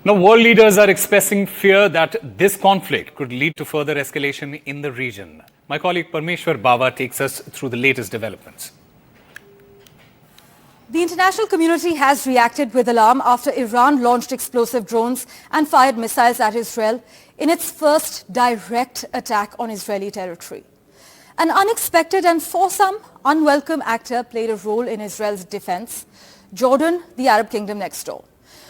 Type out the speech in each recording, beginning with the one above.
Now, world leaders are expressing fear that this conflict could lead to further escalation in the region. My colleague Parmeshwar Bawa takes us through the latest developments. The international community has reacted with alarm after Iran launched explosive drones and fired missiles at Israel in its first direct attack on Israeli territory. An unexpected and for some unwelcome actor played a role in Israel's defense, Jordan, the Arab kingdom next door.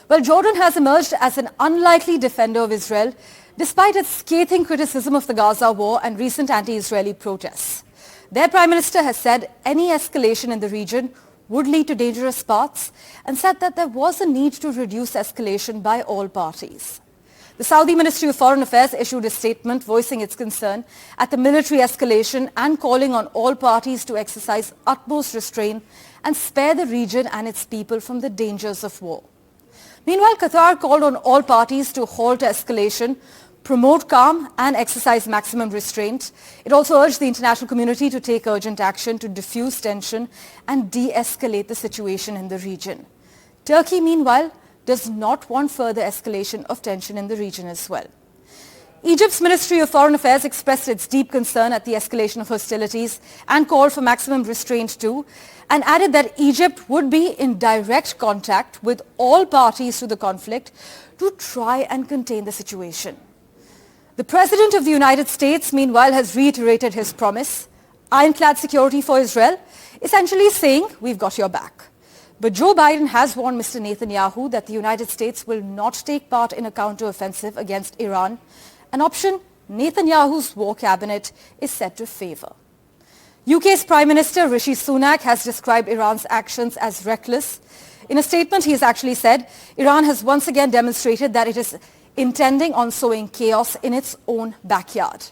Well, Jordan has emerged as an unlikely defender of Israel despite its scathing criticism of the Gaza war and recent anti-Israeli protests. Their prime minister has said any escalation in the region would lead to dangerous paths and said that there was a need to reduce escalation by all parties. The Saudi Ministry of Foreign Affairs issued a statement voicing its concern at the military escalation and calling on all parties to exercise utmost restraint and spare the region and its people from the dangers of war. Meanwhile, Qatar called on all parties to halt escalation, promote calm and exercise maximum restraint. It also urged the international community to take urgent action to diffuse tension and de-escalate the situation in the region. Turkey, meanwhile, does not want further escalation of tension in the region as well. Egypt's Ministry of Foreign Affairs expressed its deep concern at the escalation of hostilities and called for maximum restraint too, and added that Egypt would be in direct contact with all parties to the conflict to try and contain the situation. The President of the United States, meanwhile, has reiterated his promise, ironclad security for Israel, essentially saying, we've got your back. But Joe Biden has warned Mr. Netanyahu that the United States will not take part in a counter-offensive against Iran, an option Netanyahu's war cabinet is set to favor. UK's Prime Minister Rishi Sunak has described Iran's actions as reckless. In a statement, he has actually said, Iran has once again demonstrated that it is intending on sowing chaos in its own backyard.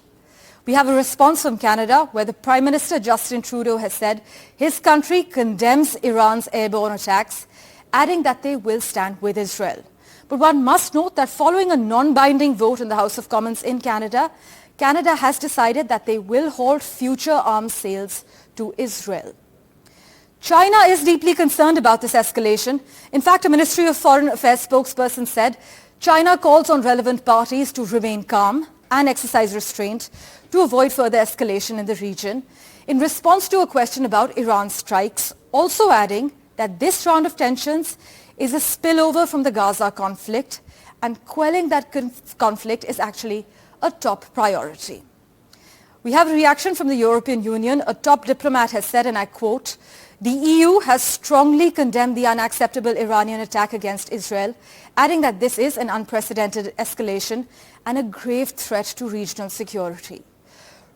We have a response from Canada where the Prime Minister Justin Trudeau has said his country condemns Iran's airborne attacks, adding that they will stand with Israel. But one must note that following a non-binding vote in the House of Commons in Canada, Canada has decided that they will halt future arms sales to Israel. China is deeply concerned about this escalation. In fact, a Ministry of Foreign Affairs spokesperson said China calls on relevant parties to remain calm and exercise restraint to avoid further escalation in the region in response to a question about Iran's strikes, also adding that this round of tensions is a spillover from the Gaza conflict and quelling that conflict is actually a top priority. We have a reaction from the European Union. A top diplomat has said, and I quote, the EU has strongly condemned the unacceptable Iranian attack against Israel, adding that this is an unprecedented escalation and a grave threat to regional security.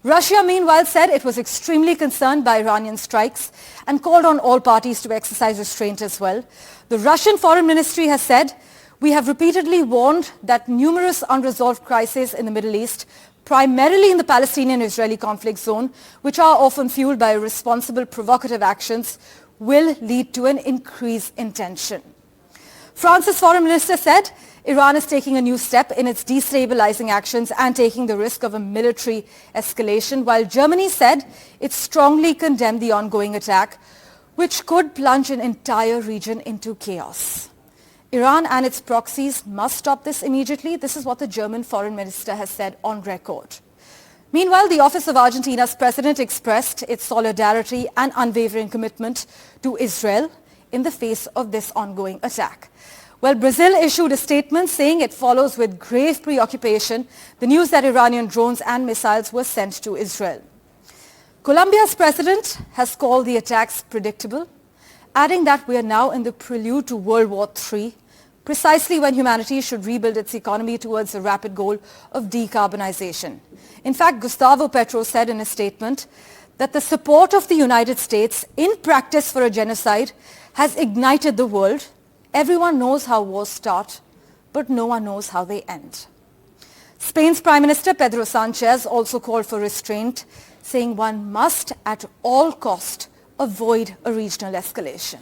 Russia, meanwhile, said it was extremely concerned by Iranian strikes and called on all parties to exercise restraint as well. The Russian Foreign Ministry has said, we have repeatedly warned that numerous unresolved crises in the Middle East, primarily in the Palestinian-Israeli conflict zone, which are often fueled by irresponsible provocative actions, will lead to an increase in tension. France's foreign minister said Iran is taking a new step in its destabilizing actions and taking the risk of a military escalation, while Germany said it strongly condemned the ongoing attack, which could plunge an entire region into chaos. Iran and its proxies must stop this immediately. This is what the German foreign minister has said on record. Meanwhile, the office of Argentina's president expressed its solidarity and unwavering commitment to Israel in the face of this ongoing attack. Well, Brazil issued a statement saying it follows with grave preoccupation the news that Iranian drones and missiles were sent to Israel. Colombia's president has called the attacks predictable, adding that we are now in the prelude to World War III, precisely when humanity should rebuild its economy towards the rapid goal of decarbonization. In fact, Gustavo Petro said in a statement that the support of the United States in practice for a genocide has ignited the world. Everyone knows how wars start, but no one knows how they end. Spain's Prime Minister Pedro Sanchez also called for restraint, saying one must at all cost avoid a regional escalation.